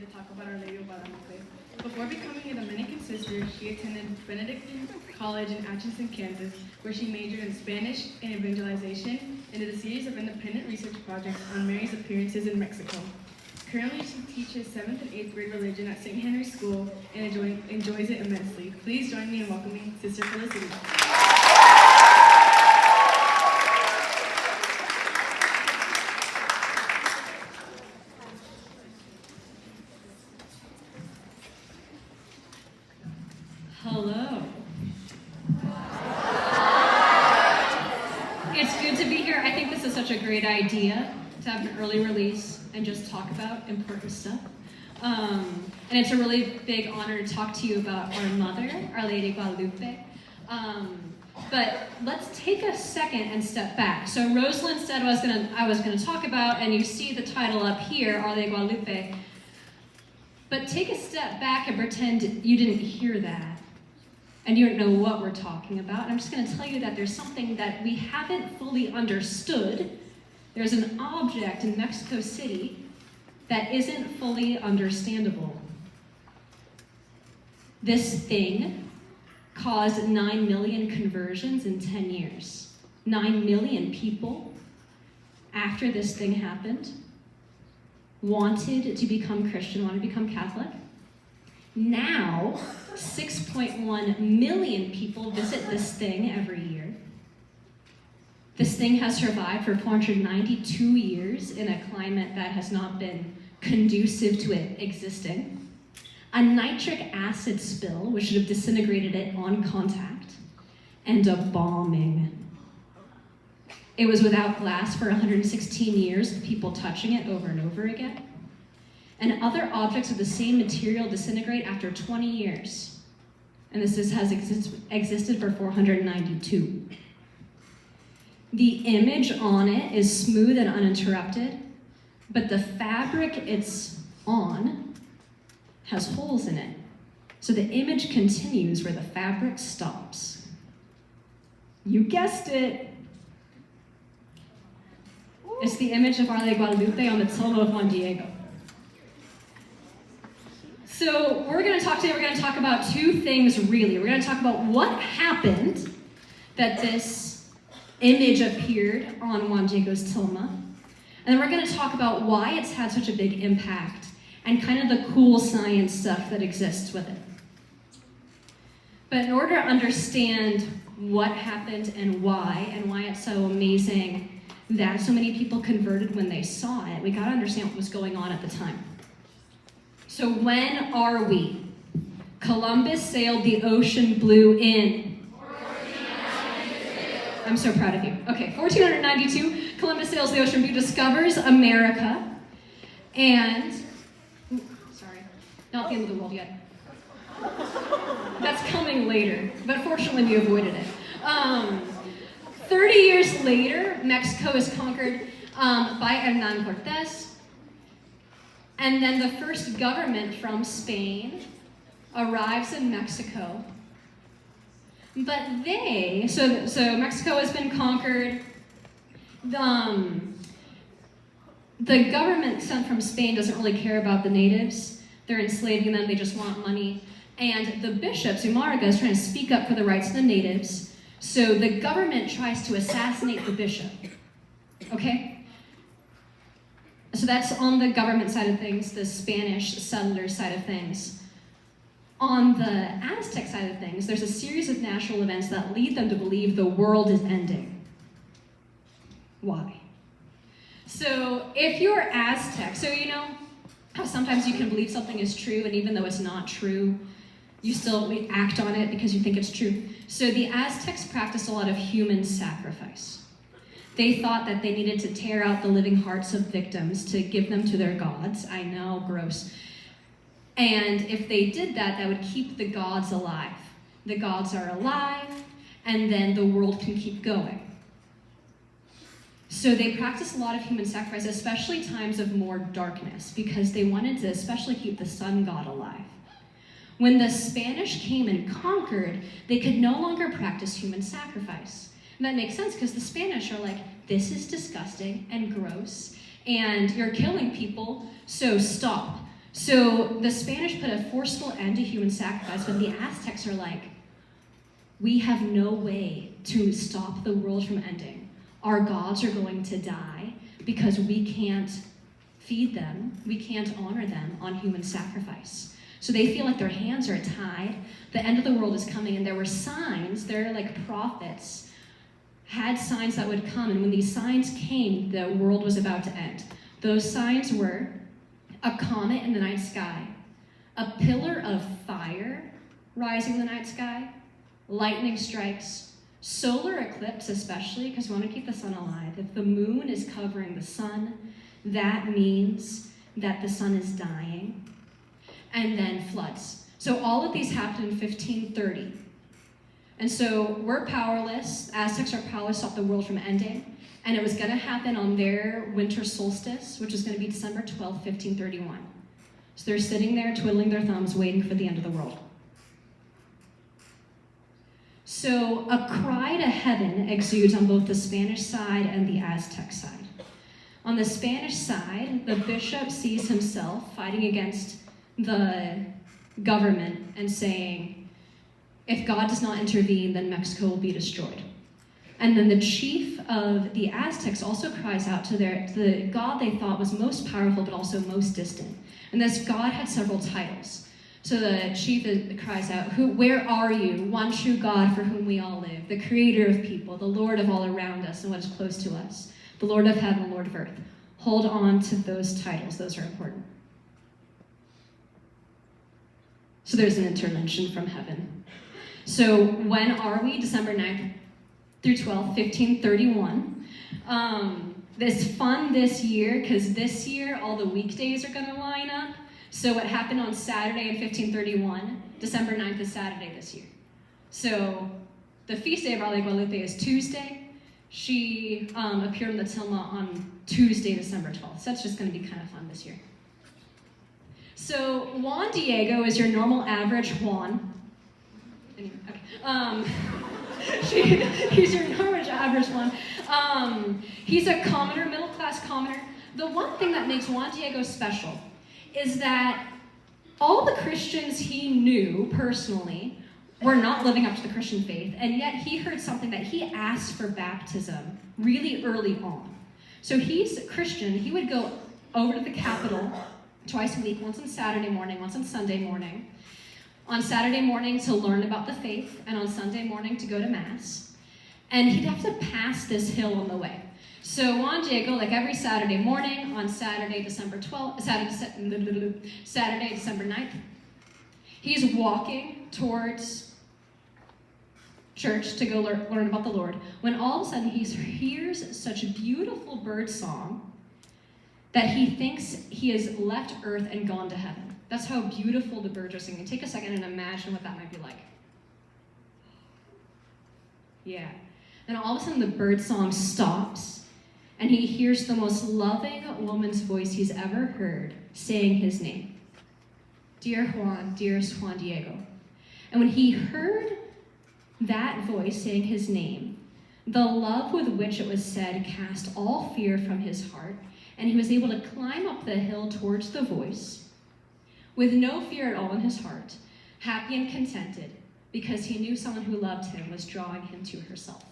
to talk about Our Lady of Guadalupe. Before becoming a Dominican sister, she attended Benedictine College in Atchison, Kansas, where she majored in Spanish and evangelization and did a series of independent research projects on Mary's appearances in Mexico. Currently, she teaches 7th and 8th grade religion at St. Henry's School and enjoys it immensely. Please join me in welcoming Sister Felicity. Hello. It's good to be here. I think this is such a great idea to have an early release and just talk about important stuff. And it's a really big honor to talk to you about our mother, Our Lady Guadalupe. But let's take a second and step back. So Rosalind said I was gonna talk about, and you see the title up here, Our Lady Guadalupe. But take a step back and pretend you didn't hear that. And you don't know what we're talking about. And I'm just going to tell you that there's something that we haven't fully understood. There's an object in Mexico City that isn't fully understandable. This thing caused 9 million conversions in 10 years. 9 million people, after this thing happened, wanted to become Christian, wanted to become Catholic. Now, 6.1 million people visit this thing every year. This thing has survived for 492 years in a climate that has not been conducive to it existing. A nitric acid spill, which should have disintegrated it on contact, and a bombing. It was without glass for 116 years, with people touching it over and over again. And other objects of the same material disintegrate after 20 years. And this has existed for 492. The image on it is smooth and uninterrupted, but the fabric it's on has holes in it. So the image continues where the fabric stops. You guessed it. It's the image of Our Lady Guadalupe on the Tilma of Juan Diego. So we're going to talk about two things really. We're going to talk about what happened that this image appeared on Juan Diego's tilma. And then we're going to talk about why it's had such a big impact and kind of the cool science stuff that exists with it. But in order to understand what happened and why it's so amazing that so many people converted when they saw it, we got to understand what was going on at the time. So when are we? Columbus sailed the ocean blue in. 1492. I'm so proud of you. Okay, 1492, Columbus sails the ocean blue, discovers America, and, not the end of the world yet. That's coming later, but fortunately we avoided it. 30 years later, Mexico is conquered by Hernán Cortés. And then the first government from Spain arrives in Mexico. But so Mexico has been conquered. The government sent from Spain doesn't really care about the natives. They're enslaving them, they just want money. And the bishop, Zumarraga, is trying to speak up for the rights of the natives. So the government tries to assassinate the bishop. Okay? So that's on the government side of things, the Spanish settlers side of things. On the Aztec side of things, there's a series of natural events that lead them to believe the world is ending. Why? So if you're Aztec, so you know how sometimes you can believe something is true, and even though it's not true, you still act on it because you think it's true. So the Aztecs practiced a lot of human sacrifice. They thought that they needed to tear out the living hearts of victims to give them to their gods. I know, gross. And if they did that, that would keep the gods alive. The gods are alive, and then the world can keep going. So they practiced a lot of human sacrifice, especially times of more darkness, because they wanted to especially keep the sun god alive. When the Spanish came and conquered, they could no longer practice human sacrifice. And that makes sense because the Spanish are like, this is disgusting and gross, and you're killing people, so stop. So the Spanish put a forceful end to human sacrifice, but the Aztecs are like, we have no way to stop the world from ending. Our gods are going to die because we can't feed them, we can't honor them on human sacrifice. So they feel like their hands are tied. The end of the world is coming, and there were signs, they're like prophets, had signs that would come, and when these signs came, the world was about to end. Those signs were a comet in the night sky, a pillar of fire rising in the night sky, lightning strikes, solar eclipse especially, because we want to keep the sun alive. If the moon is covering the sun, that means that the sun is dying, and then floods. So all of these happened in 1530. And so we're powerless, Aztecs are powerless to stop the world from ending, and it was going to happen on their winter solstice, which is going to be December 12th, 1531. So they're sitting there twiddling their thumbs, waiting for the end of the world. So a cry to heaven exudes on both the Spanish side and the Aztec side. On the Spanish side, the bishop sees himself fighting against the government and saying, if God does not intervene, then Mexico will be destroyed. And then the chief of the Aztecs also cries out to the god they thought was most powerful but also most distant. And this god had several titles. So the chief cries out, where are you, one true God for whom we all live, the creator of people, the Lord of all around us and what is close to us, the Lord of heaven, the Lord of earth. Hold on to those titles, those are important. So there's an intervention from heaven. So when are we? December 9th through 12th, 1531. This fun this year, because this year all the weekdays are going to line up. So what happened on Saturday in 1531, December 9th is Saturday this year. So the feast day of Our Lady Guadalupe is Tuesday. She appeared in the Tilma on Tuesday, December 12th. So that's just going to be kind of fun this year. So Juan Diego is your normal average Juan. Anyway, okay. He's your normal average Juan. He's a commoner, middle-class commoner. The one thing that makes Juan Diego special is that all the Christians he knew personally were not living up to the Christian faith, and yet he heard something that he asked for baptism really early on. So he's a Christian. He would go over to the Capitol twice a week, once on Saturday morning, once on Sunday morning. On Saturday morning to learn about the faith, and on Sunday morning to go to Mass. And he'd have to pass this hill on the way. So Juan Diego, like every Saturday morning, on Saturday, December 9th, he's walking towards church to go learn about the Lord, when all of a sudden he hears such a beautiful bird song that he thinks he has left earth and gone to heaven. That's how beautiful the birds are singing. Take a second and imagine what that might be like. Yeah. And all of a sudden the bird song stops, and he hears the most loving woman's voice he's ever heard saying his name. Dear Juan, dearest Juan Diego. And when he heard that voice saying his name, the love with which it was said cast all fear from his heart, and he was able to climb up the hill towards the voice with no fear at all in his heart, happy and contented, because he knew someone who loved him was drawing him to herself.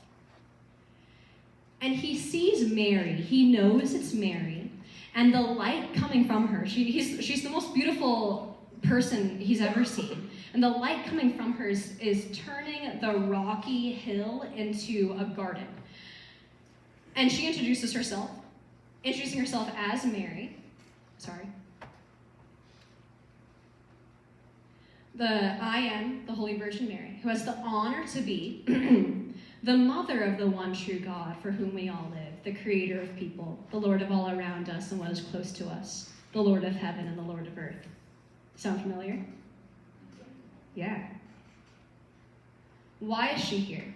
And he sees Mary. He knows it's Mary, and the light coming from her. She's the most beautiful person he's ever seen. And the light coming from her is turning the rocky hill into a garden. And she introduces herself, introducing herself as Mary. I am the Holy Virgin Mary, who has the honor to be the mother of the one true God for whom we all live, the creator of people, the Lord of all around us and what is close to us, the Lord of heaven and the Lord of earth. Sound familiar? Yeah. Why is she here?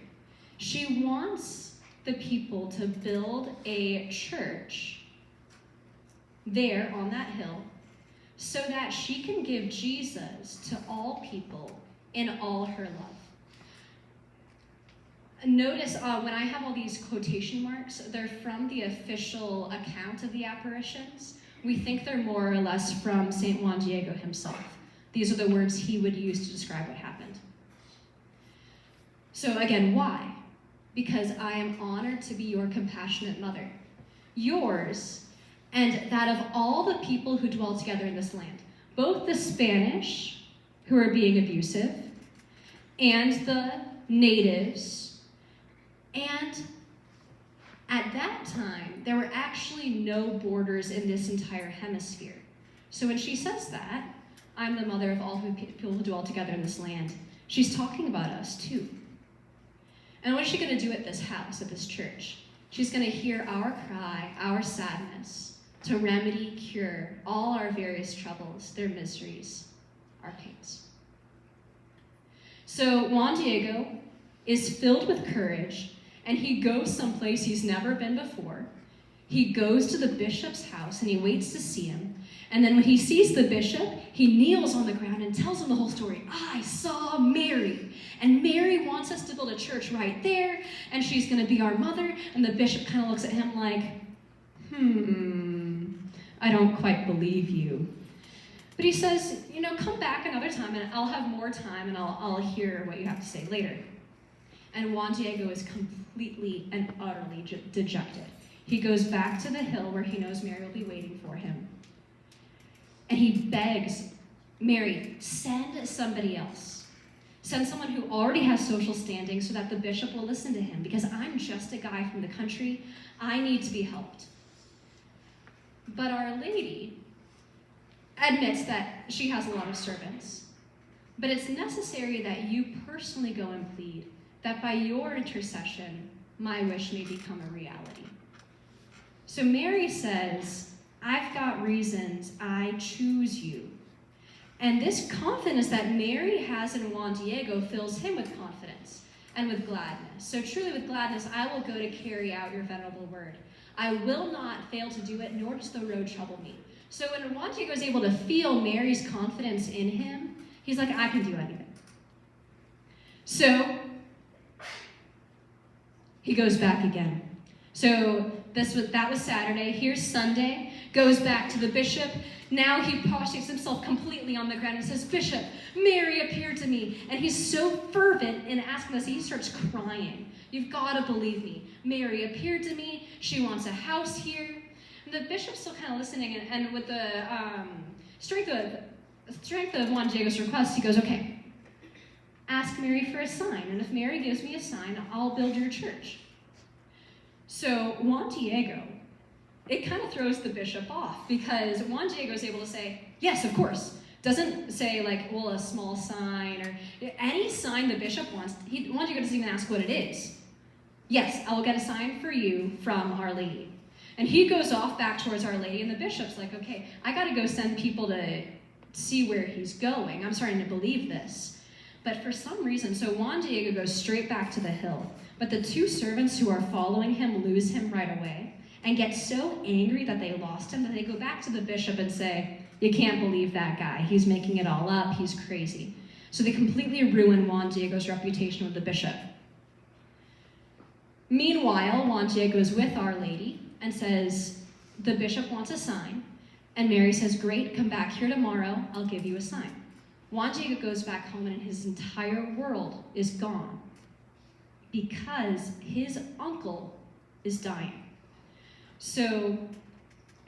She wants the people to build a church there on that hill so that she can give Jesus to all people in all her love. Notice when I have all these quotation marks, they're from the official account of the apparitions, we think they're more or less from St. Juan Diego himself. These are the words he would use to describe what happened. So again, why? Because I am honored to be your compassionate mother, yours, and that of all the people who dwell together in this land, both the Spanish, who are being abusive, and the natives, and at that time, there were actually no borders in this entire hemisphere. So when she says that, I'm the mother of all people who dwell together in this land, she's talking about us too. And what is she going to do at this house, at this church? She's going to hear our cry, our sadness, to remedy, cure all our various troubles, their miseries, our pains. So Juan Diego is filled with courage, and he goes someplace he's never been before. He goes to the bishop's house, and he waits to see him. And then when he sees the bishop, he kneels on the ground and tells him the whole story. I saw Mary, and Mary wants us to build a church right there, and she's going to be our mother. And the bishop kind of looks at him like, I don't quite believe you. But he says, come back another time, and I'll have more time, and I'll hear what you have to say later. And Juan Diego is completely and utterly dejected. He goes back to the hill where he knows Mary will be waiting for him. And he begs, Mary, send somebody else. Send someone who already has social standing so that the bishop will listen to him, because I'm just a guy from the country. I need to be helped. But Our Lady admits that she has a lot of servants. But it's necessary that you personally go and plead that by your intercession, my wish may become a reality. So Mary says, I've got reasons, I choose you. And this confidence that Mary has in Juan Diego fills him with confidence and with gladness. So truly with gladness, I will go to carry out your venerable word. I will not fail to do it, nor does the road trouble me. So when Juan Diego is able to feel Mary's confidence in him, he's like, I can do anything. So he goes back again. So that was Saturday. Here's Sunday. Goes back to the bishop. Now he postures himself completely on the ground and says, Bishop, Mary appeared to me. And he's so fervent in asking this, he starts crying. You've got to believe me. Mary appeared to me. She wants a house here. And the bishop's still kind of listening, and with the strength of Juan Diego's request, he goes, okay, ask Mary for a sign. And if Mary gives me a sign, I'll build your church. So Juan Diego, it kind of throws the bishop off, because Juan Diego is able to say, yes, of course. Doesn't say a small sign or any sign the bishop wants. Juan Diego doesn't even ask what it is. Yes, I will get a sign for you from Our Lady. And he goes off back towards Our Lady, and the bishop's like, okay, I got to go send people to see where he's going. I'm starting to believe this. But for some reason, so Juan Diego goes straight back to the hill. But the two servants who are following him lose him right away and get so angry that they lost him that they go back to the bishop and say, you can't believe that guy. He's making it all up. He's crazy. So they completely ruin Juan Diego's reputation with the bishop. Meanwhile, Juan Diego is with Our Lady and says, the bishop wants a sign. And Mary says, great, come back here tomorrow. I'll give you a sign. Juan Diego goes back home, and his entire world is gone because his uncle is dying. So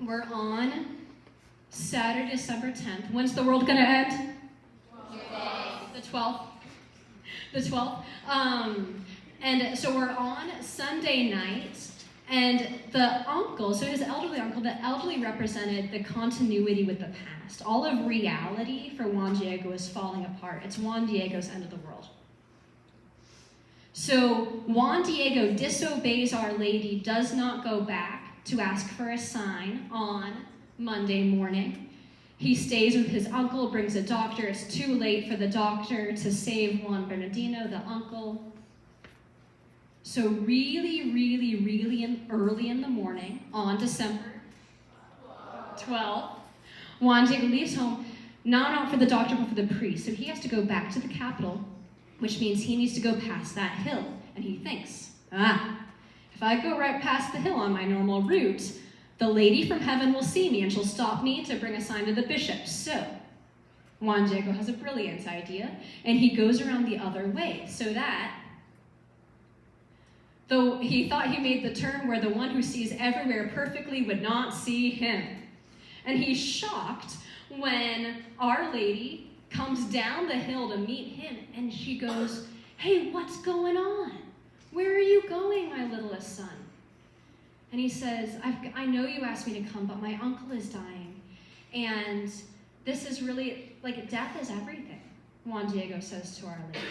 we're on Saturday, December 10th. When's the world gonna end? 12th. The 12th. The 12th. And so we're on Sunday night, and the uncle, so his elderly uncle, the elderly represented the continuity with the past. All of reality for Juan Diego is falling apart. It's Juan Diego's end of the world. So Juan Diego disobeys Our Lady, does not go back to ask for a sign on Monday morning. He stays with his uncle, brings a doctor. It's too late for the doctor to save Juan Bernardino, the uncle. So really, really, really early in the morning, on December 12th, Juan Diego leaves home, not for the doctor, but for the priest. So he has to go back to the capital, which means he needs to go past that hill. And he thinks, if I go right past the hill on my normal route, The lady from heaven will see me, and she'll stop me to bring a sign to the bishop. So Juan Diego has a brilliant idea, and he goes around the other way, so that, though he thought he made the turn where the one who sees everywhere perfectly would not see him. And he's shocked when Our Lady comes down the hill to meet him, and she goes, "Hey, what's going on? Where are you going, my littlest son?" And he says, I know you asked me to come, but my uncle is dying. And this is really, like, death is everything, Juan Diego says to Our Lady.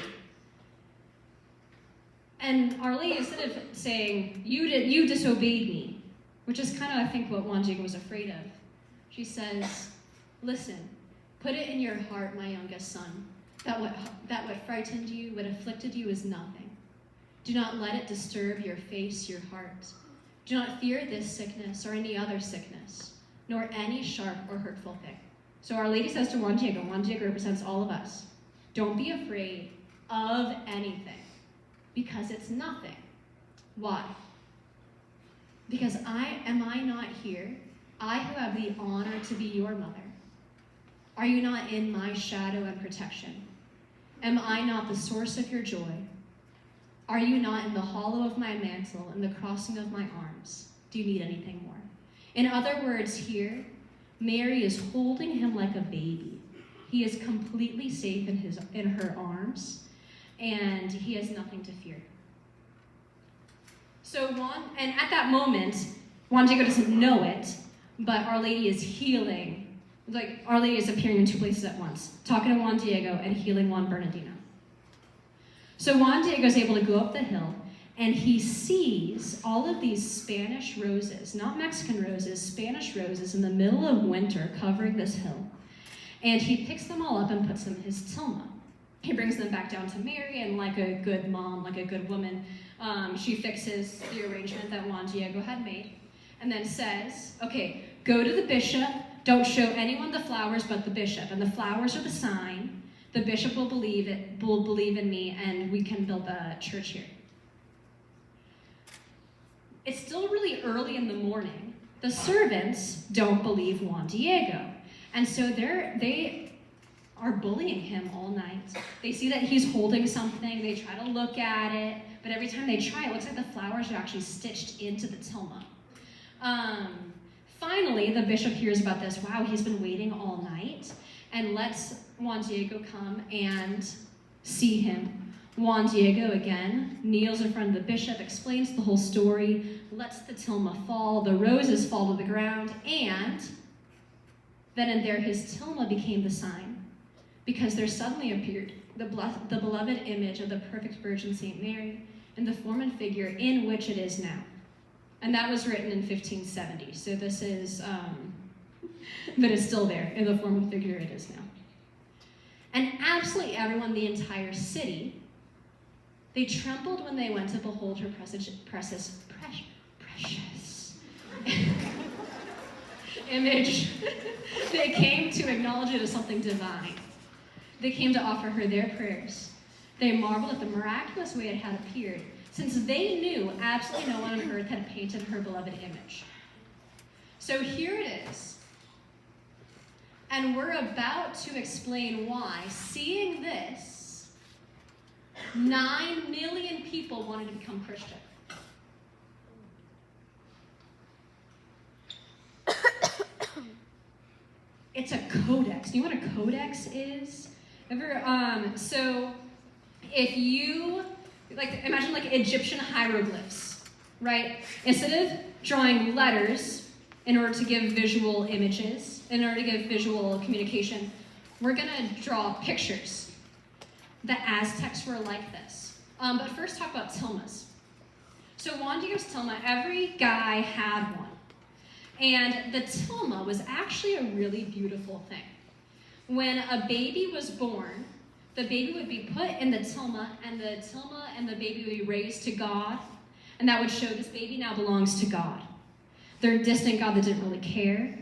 And Our Lady, instead of saying, you disobeyed me, which is kind of, I think, what Juan Diego was afraid of, she says, "Listen, put it in your heart, my youngest son, that what frightened you, what afflicted you is nothing. Do not let it disturb your face, your heart. Do not fear this sickness or any other sickness, nor any sharp or hurtful thing." So Our Lady says to Juan Diego represents all of us, don't be afraid of anything, because it's nothing. Why? Because am I not here? I who have the honor to be your mother. Are you not in my shadow and protection? Am I not the source of your joy? Are you not in the hollow of my mantle and the crossing of my arms? Do you need anything more? In other words, here, Mary is holding him like a baby. He is completely safe in her arms, and he has nothing to fear. So and at that moment, Juan Diego doesn't know it, but Our Lady is healing. Like, Our Lady is appearing in two places at once, talking to Juan Diego and healing Juan Bernardino. So Juan Diego is able to go up the hill, and he sees all of these Spanish roses, not Mexican roses, Spanish roses in the middle of winter covering this hill. And he picks them all up and puts them in his tilma. He brings them back down to Mary, and like a good mom, like a good woman, she fixes the arrangement that Juan Diego had made, and then says, okay, go to the bishop, don't show anyone the flowers but the bishop, and the flowers are the sign. The bishop will believe in me, and we can build the church here. It's still really early in the morning. The servants don't believe Juan Diego, and so they are bullying him all night. They see that he's holding something, they try to look at it, but every time they try, it looks like the flowers are actually stitched into the tilma. Finally, the bishop hears about this. Wow, he's been waiting all night, and lets Juan Diego come and see him. Juan Diego, again, kneels in front of the bishop, explains the whole story, lets the tilma fall, the roses fall to the ground, and then and there his tilma became the sign, because there suddenly appeared the beloved image of the perfect Virgin St. Mary in the form and figure in which it is now. And that was written in 1570, so this is, but it's still there in the form and figure it is now. And absolutely everyone, the entire city, they trembled when they went to behold her precious image. They came to acknowledge it as something divine. They came to offer her their prayers. They marveled at the miraculous way it had appeared, since they knew absolutely no one on earth had painted her beloved image. So here it is. And we're about to explain why, seeing this, 9 million people wanted to become Christian. It's a codex. Do you know what a codex is? So if you, imagine Egyptian hieroglyphs, right? Instead of drawing letters in order to give visual images, in order to give visual communication, we're gonna draw pictures. The Aztecs were like this. But first talk about tilmas. So Juan Diego's tilma, every guy had one. And the tilma was actually a really beautiful thing. When a baby was born, the baby would be put in the tilma and the baby would be raised to God, and that would show this baby now belongs to God. They're a distant God that didn't really care,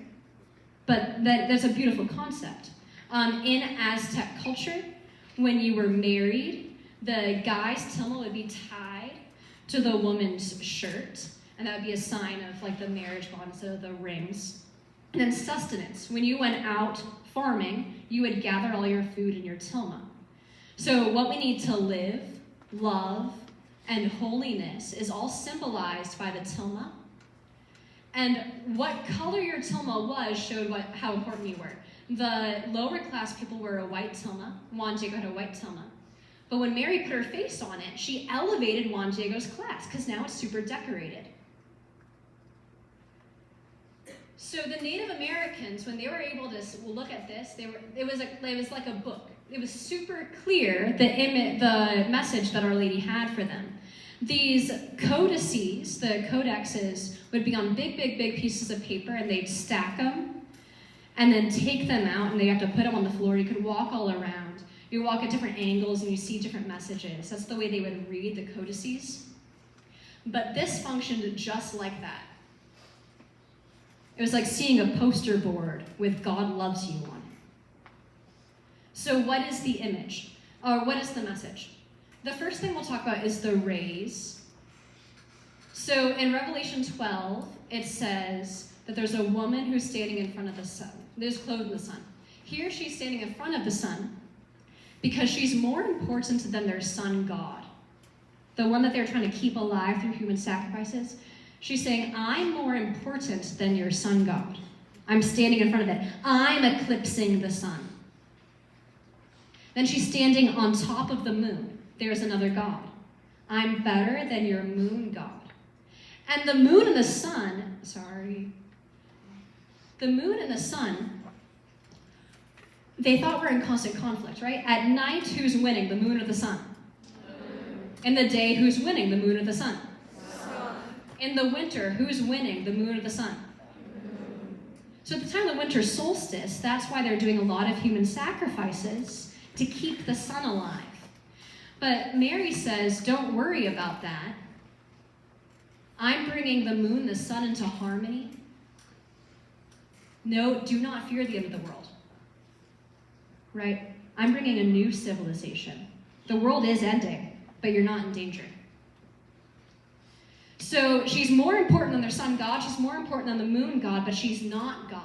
but that's a beautiful concept. In Aztec culture, when you were married, the guy's tilma would be tied to the woman's shirt, and and that would be a sign of like the marriage bond, so the rings. And then sustenance. When you went out farming, you would gather all your food in your tilma. So what we need to live, love, and holiness is all symbolized by the tilma. And what color your tilma was showed how important you were. The lower class people were a white tilma. Juan Diego had a white tilma. But when Mary put her face on it, she elevated Juan Diego's class because now it's super decorated. So the Native Americans, when they were able to look at this, it was like a book. It was super clear the message that Our Lady had for them. These codices, the codexes, would be on big, big, big pieces of paper, and they'd stack them and then take them out, and they have to put them on the floor. You could walk all around. You walk at different angles, and you see different messages. That's the way they would read the codices. But this functioned just like that. It was like seeing a poster board with God loves you on it. So what is the image? Or what is the message? The first thing we'll talk about is the rays. So in Revelation 12, it says that there's a woman who's standing in front of the sun. There's clothed in the sun. Here she's standing in front of the sun because she's more important than their sun God, the one that they're trying to keep alive through human sacrifices. She's saying, I'm more important than your sun God. I'm standing in front of it. I'm eclipsing the sun. Then she's standing on top of the moon. There's another God. I'm better than your moon God. And the moon and the sun, the moon and the sun, they thought were in constant conflict, right? At night, who's winning, the moon or the sun? In the day, who's winning, the moon or the sun? In the winter, who's winning, the moon or the sun? So at the time of the winter solstice, that's why they're doing a lot of human sacrifices to keep the sun alive. But Mary says, don't worry about that. I'm bringing the moon, the sun into harmony. No, do not fear the end of the world. Right? I'm bringing a new civilization. The world is ending, but you're not in danger. So she's more important than their sun God. She's more important than the moon God, but she's not God.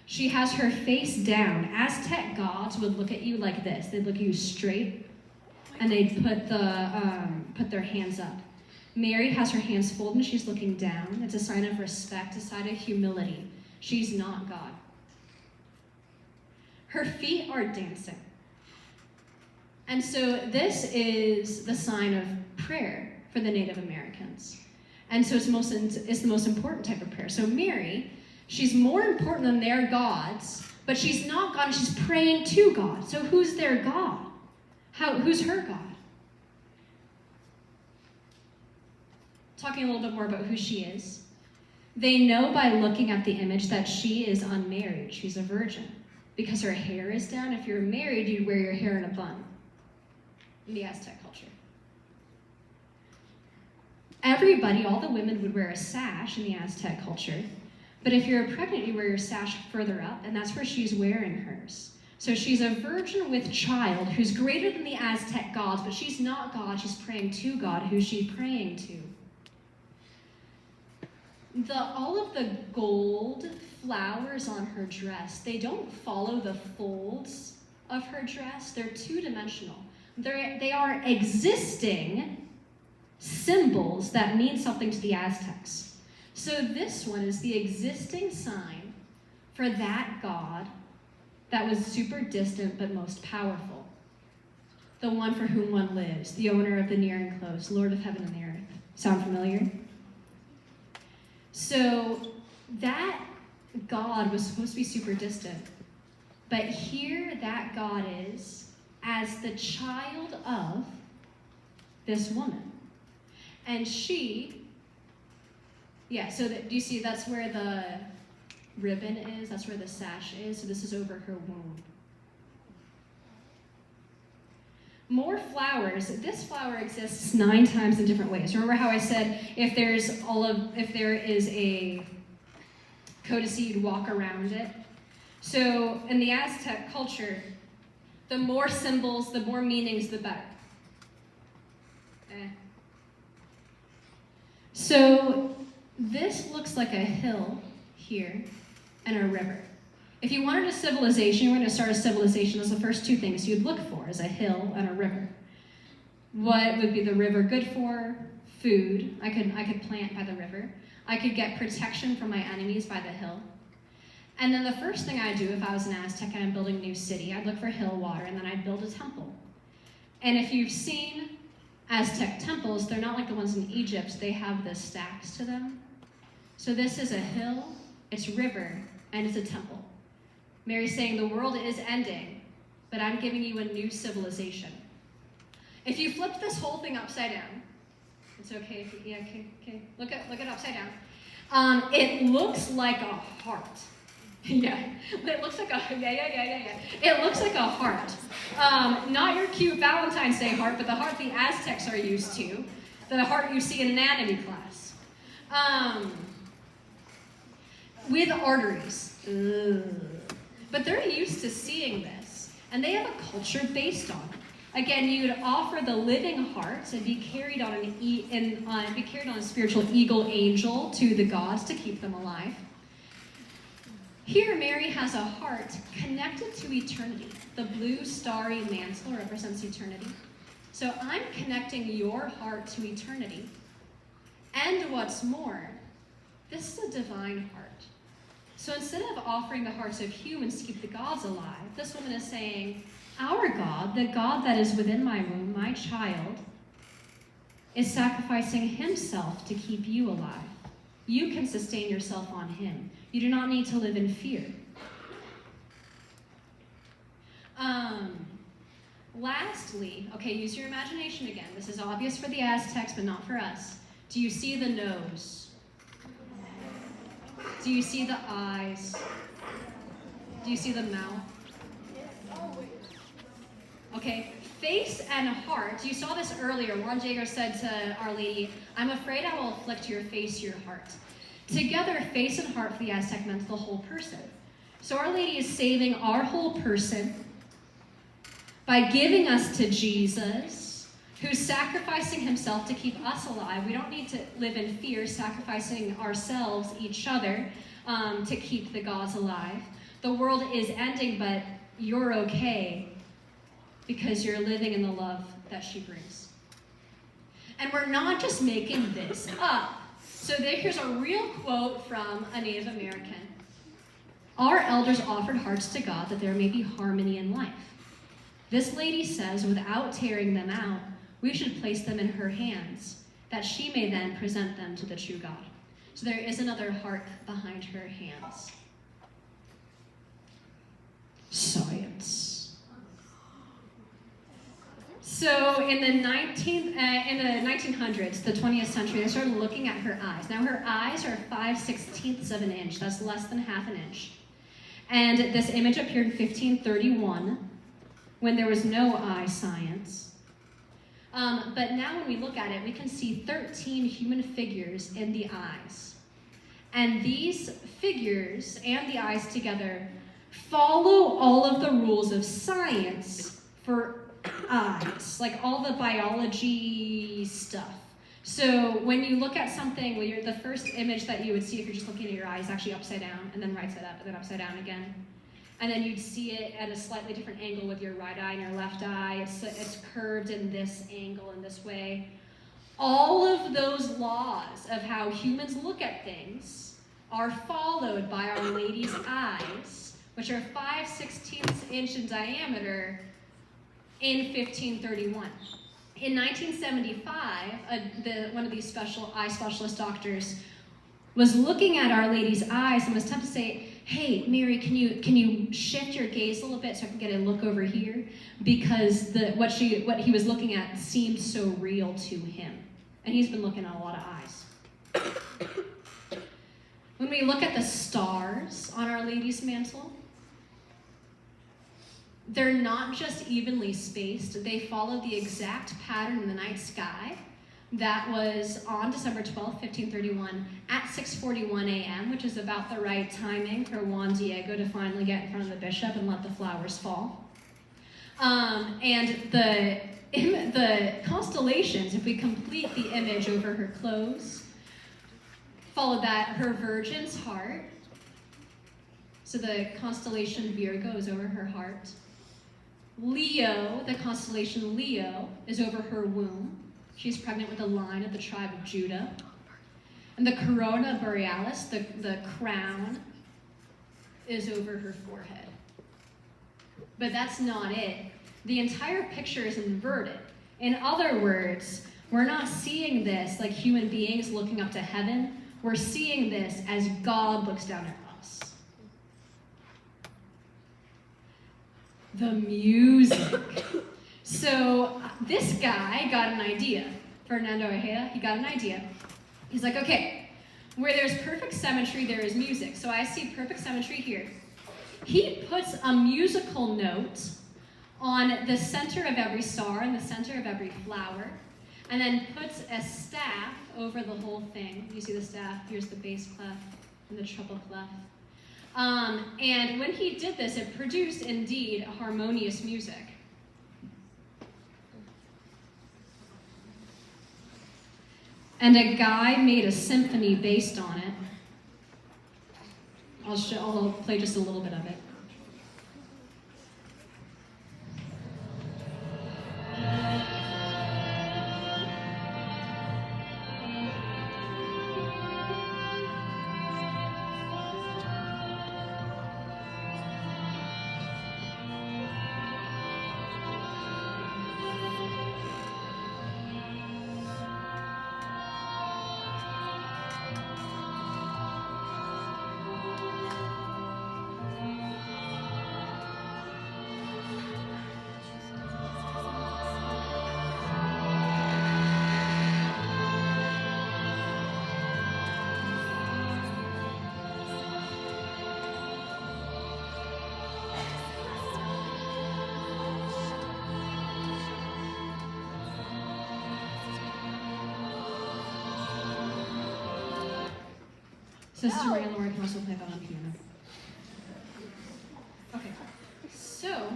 She has her face down. Aztec gods would look at you like this. They'd look at you straight, and they'd put their hands up. Mary has her hands folded, and she's looking down. It's a sign of respect, a sign of humility. She's not God. Her feet are dancing. And so this is the sign of prayer for the Native Americans. And so it's the most important type of prayer. So Mary, she's more important than their gods, but she's not God, and she's praying to God. So who's their God? Who's her God? Talking a little bit more about who she is. They know by looking at the image that she is unmarried. She's a virgin. Because her hair is down. If you're married, you'd wear your hair in a bun. In the Aztec culture. Everybody, all the women would wear a sash in the Aztec culture. But if you're pregnant, you wear your sash further up, and that's where she's wearing hers. So she's a virgin with child who's greater than the Aztec gods, but she's not God. She's praying to God. Who's she praying to? All of the gold flowers on her dress, they don't follow the folds of her dress. They're two-dimensional. They are existing symbols that mean something to the Aztecs. So this one is the existing sign for that God that was super distant but most powerful. The one for whom one lives, the owner of the near and close, Lord of heaven and the earth. Sound familiar? So that God was supposed to be super distant. But here that God is as the child of this woman. And she, so do you see that's where the ribbon is? That's where the sash is. So this is over her womb. More flowers. This flower exists 9 times in different ways. Remember how I said if there is a codice, you'd walk around it? So in the Aztec culture, the more symbols, the more meanings, the better. So This looks like a hill here and a river. If you wanted a civilization, you were going to start a civilization, as the first two things you'd look for is a hill and a river. What would be the river good for? Food. I could plant by the river. I could get protection from my enemies by the hill. And then the first thing I'd do if I was an Aztec and I'm building a new city, I'd look for hill water, and then I'd build a temple. And if you've seen Aztec temples, they're not like the ones in Egypt. They have the stacks to them. So this is a hill, it's river, and it's a temple. Mary's saying the world is ending, but I'm giving you a new civilization. If you flip this whole thing upside down, it's okay. Okay. Look it upside down. It looks like a heart. Yeah, it looks like a It looks like a heart. Not your cute Valentine's Day heart, but the heart the Aztecs are used to. The heart you see in anatomy class. With arteries. Ugh. But they're used to seeing this, and they have a culture based on it. Again, you would offer the living heart and be carried on a spiritual eagle angel to the gods to keep them alive. Here, Mary has a heart connected to eternity. The blue starry mantle represents eternity. So I'm connecting your heart to eternity. And what's more, this is a divine heart. So instead of offering the hearts of humans to keep the gods alive, this woman is saying, our God, the God that is within my womb, my child, is sacrificing himself to keep you alive. You can sustain yourself on him. You do not need to live in fear. Lastly, okay, use your imagination again. This is obvious for the Aztecs, but not for us. Do you see the nose? Do you see the eyes? Do you see the mouth? Okay, face and heart. You saw this earlier. Juan Diego said to Our Lady, I'm afraid I will afflict your face, your heart. Together, face and heart for the Aztec meant the whole person. So Our Lady is saving our whole person by giving us to Jesus, who's sacrificing himself to keep us alive. We don't need to live in fear, sacrificing ourselves, each other, to keep the gods alive. The world is ending, but you're okay because you're living in the love that she brings. And we're not just making this up. So here's a real quote from a Native American. Our elders offered hearts to God that there may be harmony in life. This lady says, without tearing them out, we should place them in her hands, that she may then present them to the true God. So there is another heart behind her hands. Science. So in the 1900s, the 20th century, they started looking at her eyes. Now her eyes are 5/16 of an inch. That's less than half an inch. And this image appeared in 1531, when there was no eye science. But now when we look at it, we can see 13 human figures in the eyes. And these figures and the eyes together follow all of the rules of science for eyes, like all the biology stuff. So when you look at something, the first image that you would see if you're just looking at your eye is actually upside down, and then right side up, and then upside down again. And then you'd see it at a slightly different angle with your right eye and your left eye. It's curved in this angle in this way. All of those laws of how humans look at things are followed by Our Lady's eyes, which are 5/16 inch in diameter, in 1531. In 1975, one of these eye specialist doctors was looking at Our Lady's eyes and was tempted to say, hey, Mary, can you shift your gaze a little bit so I can get a look over here? Because what he was looking at seemed so real to him. And he's been looking at a lot of eyes. When we look at the stars on Our Lady's mantle, they're not just evenly spaced. They follow the exact pattern in the night sky that was on December 12th, 1531 at 6:41 a.m., which is about the right timing for Juan Diego to finally get in front of the bishop and let the flowers fall. And the constellations, if we complete the image over her clothes, Followed that, her virgin's heart. So the constellation Virgo is over her heart. Leo, the constellation Leo, is over her womb. She's pregnant with a line of the tribe of Judah. And the corona borealis, the crown, is over her forehead. But that's not it. The entire picture is inverted. In other words, we're not seeing this like human beings looking up to heaven. We're seeing this as God looks down at us. The music. So this guy got an idea. Fernando Ojeda, he got an idea. He's like, okay, where there's perfect symmetry, there is music. So I see perfect symmetry here. He puts a musical note on the center of every star and the center of every flower, and then puts a staff over the whole thing. You see the staff, here's the bass clef and the treble clef. And when he did this, it produced, indeed, harmonious music. And a guy made a symphony based on it. I'll play just a little bit of it. Sister Maria Laura can also play that on piano. Okay, so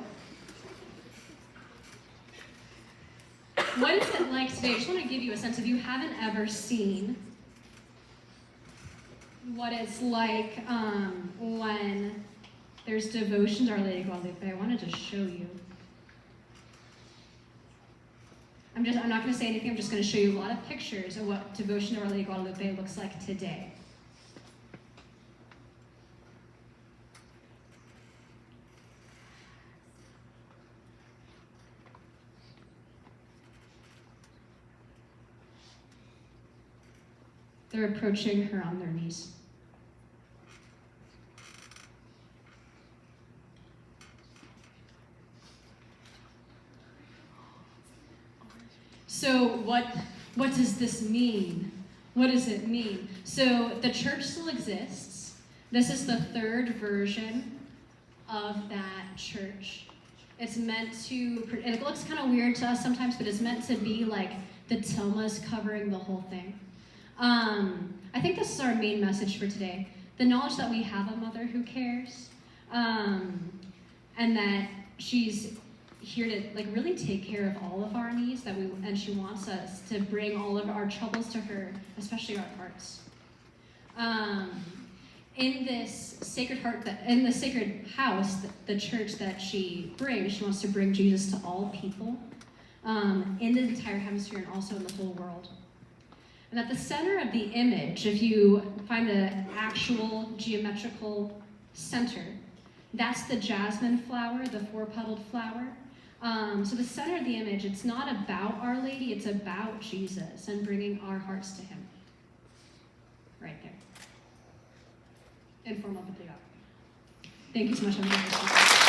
what is it like today? I just want to give you a sense, if you haven't ever seen what it's like when there's devotion to Our Lady of Guadalupe. I wanted to show you. I'm not going to say anything. I'm just going to show you a lot of pictures of what devotion to Our Lady of Guadalupe looks like today. They're approaching her on their knees. So what does this mean? What does it mean? So the church still exists. This is the third version of that church. It's meant to, and it looks kind of weird to us sometimes, but it's meant to be like the tilmas covering the whole thing. I think this is our main message for today. The knowledge that we have a mother who cares, and that she's here to really take care of all of our needs, and she wants us to bring all of our troubles to her, especially our hearts. In this sacred heart, in the sacred house, the church that she brings, she wants to bring Jesus to all people, in the entire hemisphere and also in the whole world. And at the center of the image, if you find the actual geometrical center, that's the jasmine flower, the four-petaled flower. So the center of the image, it's not about Our Lady, it's about Jesus and bringing our hearts to him. Right there. In form of the Thank you so much.